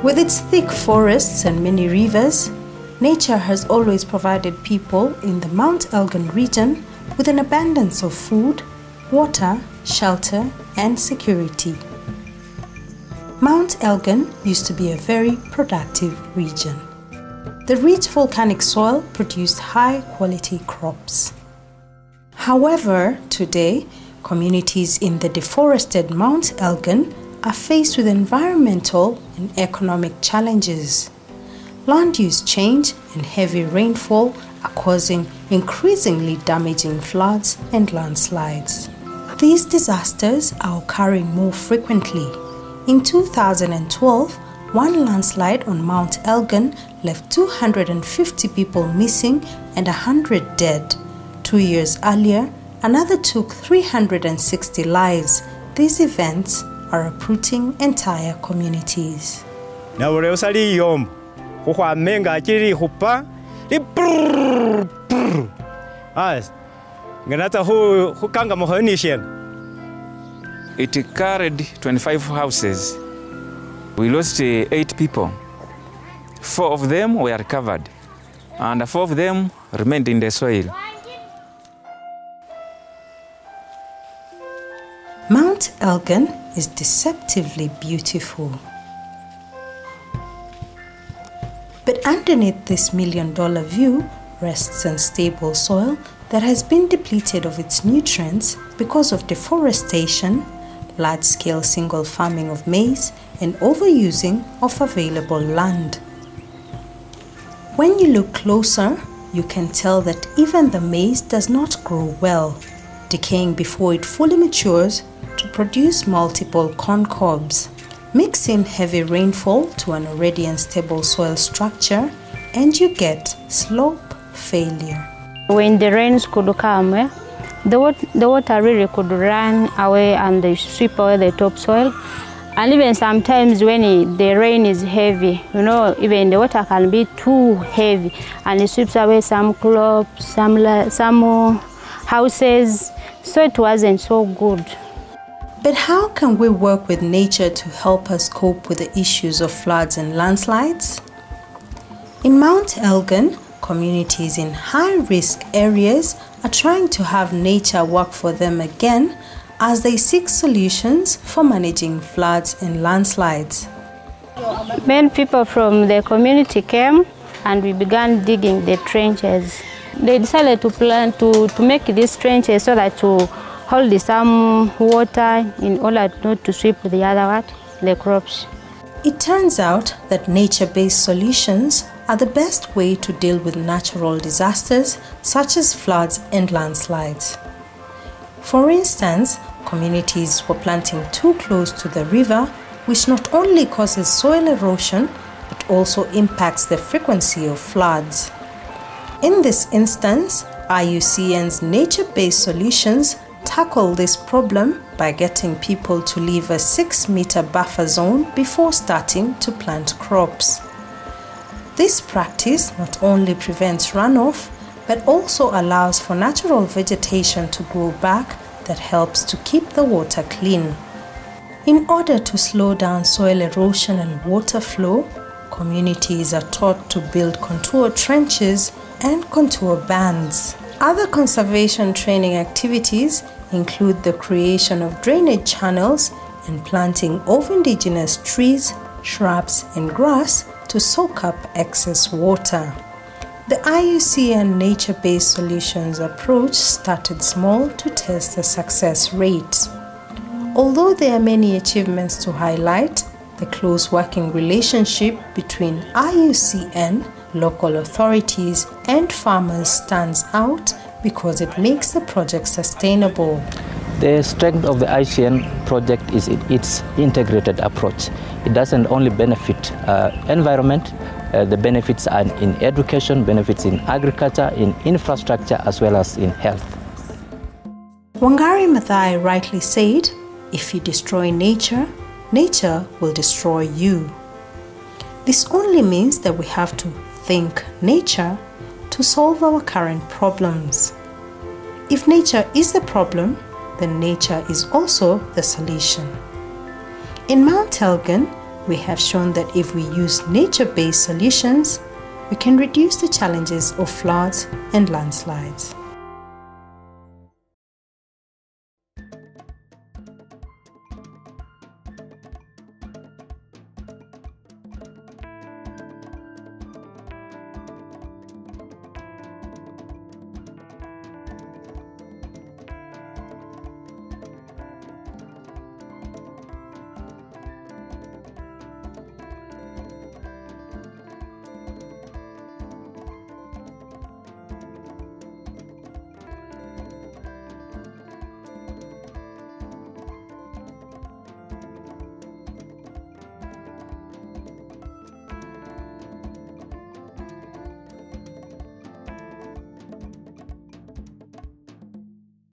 With its thick forests and many rivers, nature has always provided people in the Mt Elgon region with an abundance of food, water, shelter, and security. Mt Elgon used to be a very productive region. The rich volcanic soil produced high-quality crops. However, today, communities in the deforested Mt Elgon are faced with environmental and economic challenges. Land use change and heavy rainfall are causing increasingly damaging floods and landslides. These disasters are occurring more frequently. In 2012, one landslide on Mt Elgon left 250 people missing and 100 dead. 2 years earlier, another took 360 lives. These events are uprooting entire communities. It carried 25 houses. We lost 8 people. 4 of them were recovered, and 4 of them remained in the soil. Mt Elgon is deceptively beautiful. But underneath this million-dollar view rests unstable soil that has been depleted of its nutrients because of deforestation, large-scale single farming of maize, and overusing of available land. When you look closer, you can tell that even the maize does not grow well, decaying before it fully matures to produce multiple corn cobs. Mix in heavy rainfall to an already unstable soil structure and you get slope failure. When the rains could come, the water really could run away and they sweep away the topsoil. And even sometimes when the rain is heavy, even the water can be too heavy and it sweeps away some crops, some houses. So it wasn't so good. But how can we work with nature to help us cope with the issues of floods and landslides? In Mt Elgon, communities in high-risk areas are trying to have nature work for them again as they seek solutions for managing floods and landslides. Many people from the community came and we began digging the trenches. They decided to plan to make these trenches so that to hold some water in order not to sweep the crops. It turns out that nature-based solutions are the best way to deal with natural disasters such as floods and landslides. For instance, communities were planting too close to the river, which not only causes soil erosion but also impacts the frequency of floods. In this instance, IUCN's nature-based solutions tackle this problem by getting people to leave a 6-meter buffer zone before starting to plant crops. This practice not only prevents runoff, but also allows for natural vegetation to grow back that helps to keep the water clean. In order to slow down soil erosion and water flow, communities are taught to build contour trenches and contour bands. Other conservation training activities include the creation of drainage channels and planting of indigenous trees, shrubs, and grass to soak up excess water. The IUCN nature-based solutions approach started small to test the success rate. Although there are many achievements to highlight, the close working relationship between IUCN, local authorities, and farmers stands out because it makes the project sustainable. The strength of the IUCN project is its integrated approach. It doesn't only benefit environment, the benefits are in education, benefits in agriculture, in infrastructure, as well as in health. Wangari Maathai rightly said, if you destroy nature, nature will destroy you. This only means that we have to think nature to solve our current problems. If nature is the problem, then nature is also the solution. In Mt Elgon, We have shown that if we use nature-based solutions, we can reduce the challenges of floods and landslides.